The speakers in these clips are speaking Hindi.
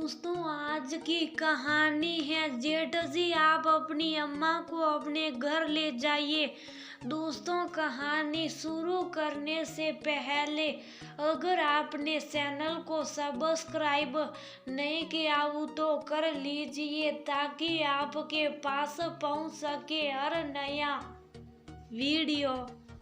दोस्तों, आज की कहानी है जेठ जी आप अपनी अम्मा को अपने घर ले जाइए। दोस्तों, कहानी शुरू करने से पहले अगर आपने चैनल को सब्सक्राइब नहीं किया हो तो कर लीजिए ताकि आपके पास पहुंच सके हर नया वीडियो।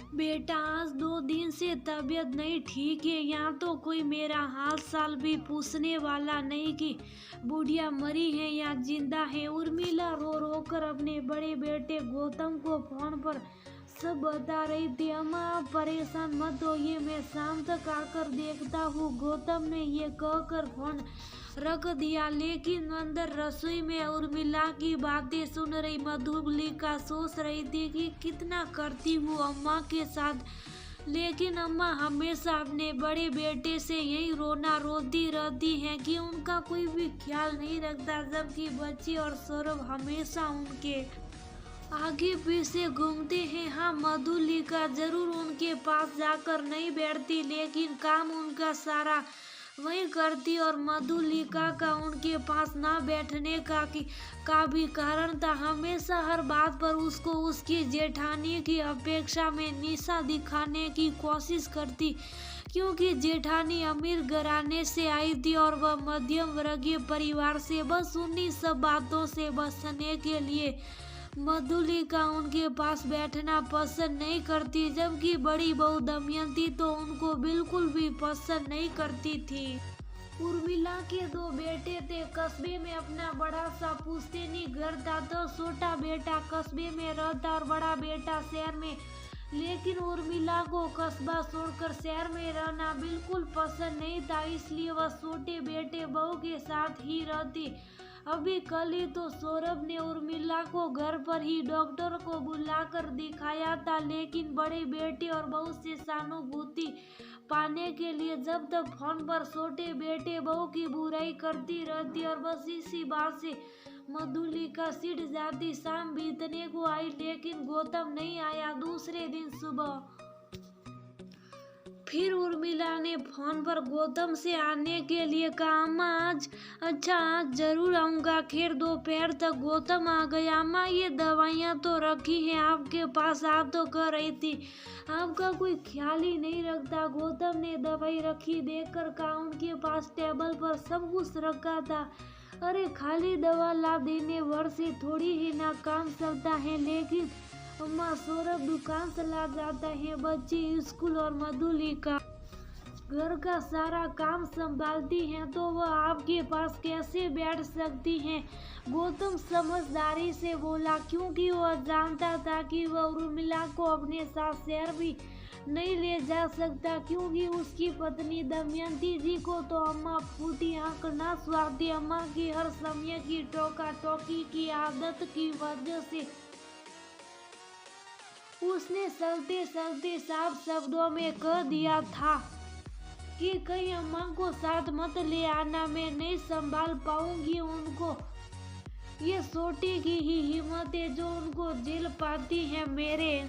बेटा, आज 2 दिन से तबीयत नहीं ठीक है। यहाँ तो कोई मेरा हाल साल भी पूछने वाला नहीं कि बुढ़िया मरी है या जिंदा है। उर्मिला रो रो कर अपने बड़े बेटे गौतम को फोन पर सब बता रही थी। अम्मा, आप परेशान मत होइए, मैं शाम तक आकर देखता हूँ। गौतम ने ये कहकर फोन रख दिया, लेकिन अंदर रसोई में उर्मिला की बातें सुन रही मधुलिका सोच रही थी कि कितना करती हूँ अम्मा के साथ, लेकिन अम्मा हमेशा अपने बड़े बेटे से यही रोना रोती रहती हैं कि उनका कोई भी ख्याल नहीं रखता, जबकि बच्ची और सौरभ हमेशा उनके आगे पीछे घूमते हैं। हाँ, मधुलिका जरूर उनके पास जाकर नहीं बैठती, लेकिन काम उनका सारा वही करती और मधुलिका का उनके पास ना बैठने का भी कारण था। हमेशा हर बात पर उसको उसकी जेठानी की अपेक्षा में नीचा दिखाने की कोशिश करती, क्योंकि जेठानी अमीर घराने से आई थी और वह मध्यम वर्गीय परिवार से। बस उन्हीं सब बातों से बचने के लिए मधुलिका उनके पास बैठना पसंद नहीं करती, जबकि बड़ी बहू दमयंती तो उनको बिल्कुल भी पसंद नहीं करती थी। उर्मिला के 2 बेटे थे। कस्बे में अपना बड़ा सा पुश्तैनी घर था, तो छोटा बेटा कस्बे में रहता और बड़ा बेटा शहर में। लेकिन उर्मिला को कस्बा छोड़कर शहर में रहना बिल्कुल पसंद नहीं था, इसलिए वह छोटे बेटे बहू के साथ ही रहती। अभी कल ही तो सौरभ ने उर्मिला को घर पर ही डॉक्टर को बुलाकर दिखाया था, लेकिन बड़े बेटे और बहू से सहानुभूति पाने के लिए जब तक फोन पर छोटे बेटे बहू की बुराई करती रहती और बस इसी बात से मधुलिका चिढ़ जाती। शाम बीतने को आई, लेकिन गौतम नहीं आया। दूसरे दिन सुबह फिर उर्मिला ने फोन पर गौतम से आने के लिए कहा। अम्मा, आज जरूर आऊँगा। खैर दोपहर तक गौतम आ गया। अम्मा, ये दवाइयाँ तो रखी हैं आपके पास, आप तो कह रही थी आपका कोई ख्याल ही नहीं रखता। गौतम ने दवाई रखी देखकर कहा। उनके पास टेबल पर सब कुछ रखा था। अरे, खाली दवा ला देने भर से थोड़ी ही ना काम चलता है। लेकिन अम्मा, सौरभ दुकान चला जाता है, बच्चे स्कूल और मधुलिका घर का सारा काम संभालती हैं, तो वह आपके पास कैसे बैठ सकती हैं? गौतम समझदारी से बोला, क्योंकि वह जानता था कि वह उर्मिला को अपने साथ शहर भी नहीं ले जा सकता, क्योंकि उसकी पत्नी दमयंती जी को तो अम्मा फूटी आंख ना स्वाती। अम्मा की हर समय की टोका टोकी की आदत की वजह से उसने चलते चलते साफ शब्दों में कह दिया था कि कहीं अम्मा को साथ मत ले आना, मैं नहीं संभाल पाऊंगी उनको। ये छोटी की ही हिम्मत है जो उनको झेल पाती है, मेरे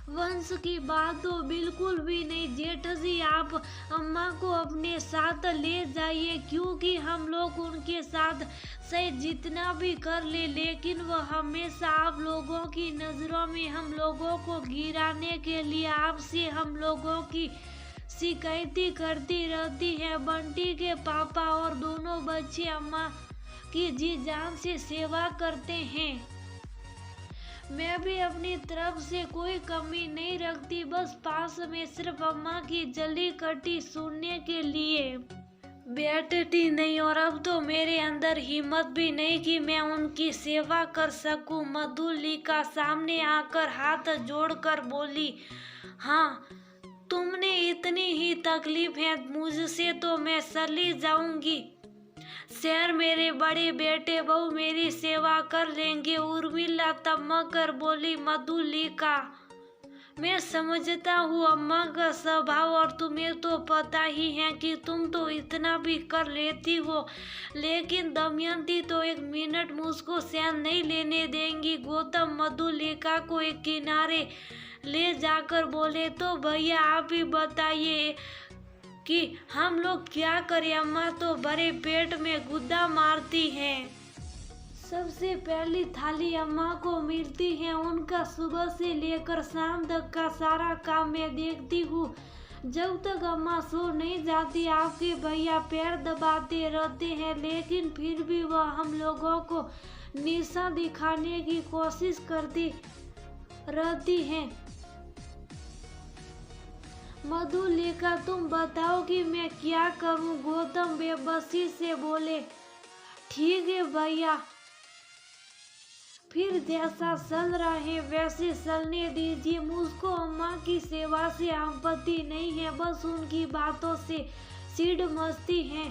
वंश की बात तो बिल्कुल भी नहीं। जेठ जी, आप अम्मा को अपने साथ ले जाइए, क्योंकि हम लोग उनके साथ से जितना भी कर ले, लेकिन वह हमेशा आप लोगों की नज़रों में हम लोगों को गिराने के लिए आपसे हम लोगों की शिकायतें करती रहती है। बंटी के पापा और दोनों बच्चे अम्मा की जी जान से सेवा करते हैं। मैं भी अपनी तरफ से कोई कमी नहीं रखती, बस पास में सिर्फ अम्मा की जली कटी सुनने के लिए बैठती नहीं। और अब तो मेरे अंदर हिम्मत भी नहीं कि मैं उनकी सेवा कर सकूं। मधुलिका सामने आकर हाथ जोड़कर बोली, हाँ, तुमने इतनी ही तकलीफ है मुझसे तो मैं चली जाऊंगी शहर। मेरे बड़े बेटे बहू मेरी सेवा कर लेंगे। उर्मिला तमक कर बोली। मधुलिका, मैं समझता हूँ अम्मा का स्वभाव, और तुम्हें तो पता ही है कि तुम तो इतना भी कर लेती हो, लेकिन दमयंती तो 1 मिनट मुझको चैन नहीं लेने देंगी। गौतम मधुलिका को एक किनारे ले जाकर बोले, तो भैया आप ही बताइए कि हम लोग क्या करें, अम्मा तो बड़े पेट में गुद्दा मारती हैं। सबसे पहली थाली अम्मा को मिलती है, उनका सुबह से लेकर शाम तक का सारा काम मैं देखती हूँ। जब तक अम्मा सो नहीं जाती आपके भैया पैर दबाते रहते हैं, लेकिन फिर भी वह हम लोगों को निशा दिखाने की कोशिश करती रहती हैं। मधुलिका तुम बताओ कि मैं क्या करूं? गौतम बेबसी से बोले। ठीक है भैया, फिर जैसा चल रहा है वैसे चलने दीजिए। मुझको अम्मा की सेवा से आपत्ति नहीं है, बस उनकी बातों से चिढ़ मचती है।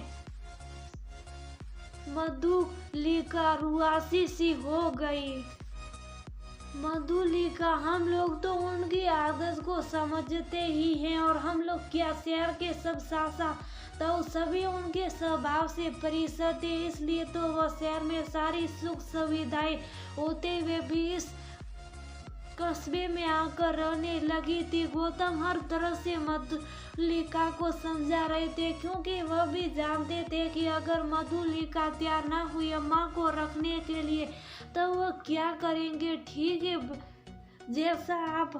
मधुलिका रुआसी सी हो गई। मधुलिका, हम लोग तो उनकी आदत को समझते ही हैं, और हम लोग क्या शहर के सब सासा तो सभी उनके स्वभाव से परिचित है, इसलिए तो वह शहर में सारी सुख सुविधाएं होते हुए भी इस कस्बे में आकर रहने लगी थी। गौतम हर तरह से मधुलिका को समझा रहे थे, क्योंकि वह भी जानते थे कि अगर मधुलिका तैयार ना हुई अम्मा को रखने के लिए तो वह क्या करेंगे। ठीक है, जैसा आप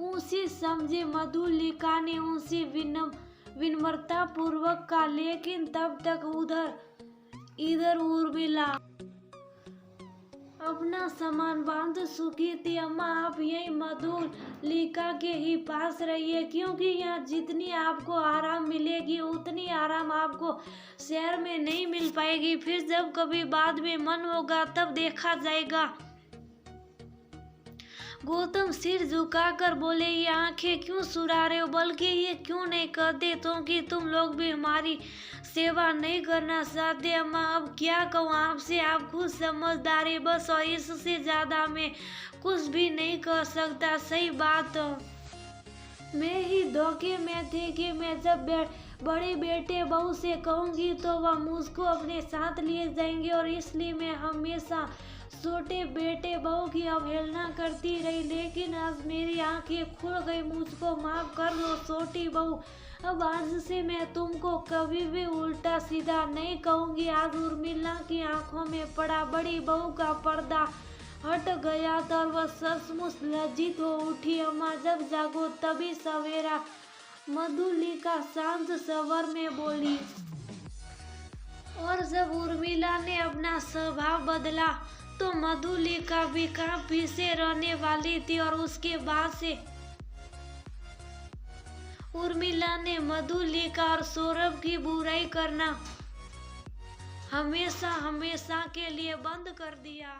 उसी समझे। मधुलिका ने उसी विनम्रता पूर्वक कहा, लेकिन तब तक इधर उर्मिला अपना सामान बांध चुकी थी। अम्मा आप यही मधुलिका के ही पास रहिए, क्योंकि यहाँ जितनी आपको आराम मिलेगी उतनी आराम आपको शहर में नहीं मिल पाएगी। फिर जब कभी बाद में मन होगा तब देखा जाएगा। गौतम सिर झुकाकर बोले, ये आंखें क्यों सुरा रहे हो? बल्कि ये क्यों नहीं कहते तो कि तुम लोग भी हमारी सेवा नहीं करना चाहते? अम्मा अब क्या कहूँ आपसे, आप खुद समझदार है बस, और इससे ज्यादा मैं कुछ भी नहीं कर सकता। सही बात मैं ही धोखे में थे कि मैं जब बड़े बेटे बहू से कहूँगी तो वह मुझको अपने साथ लिए जाएंगे, और इसलिए मैं हमेशा छोटे बेटे बहू की अवहेलना करती रही। लेकिन आज मेरी आंखें खुल गई, मुझको माफ कर दो छोटी बहू। अब आज से मैं तुमको कभी भी उल्टा सीधा नहीं कहूँगी। आज उर्मिला की आंखों में पड़ा बड़ी बहू का पर्दा हट गया था, और वह सचमुच लज्जित हो उठी। अम्मा जब जागो तभी सवेरा। मधुलिका शांत स्वर में बोली। और जब उर्मिला ने अपना स्वभाव बदला तो मधुलिका भी कहाँ पीछे रहने वाली थी, और उसके बाद से उर्मिला ने मधुलिका और सौरभ की बुराई करना हमेशा के लिए बंद कर दिया।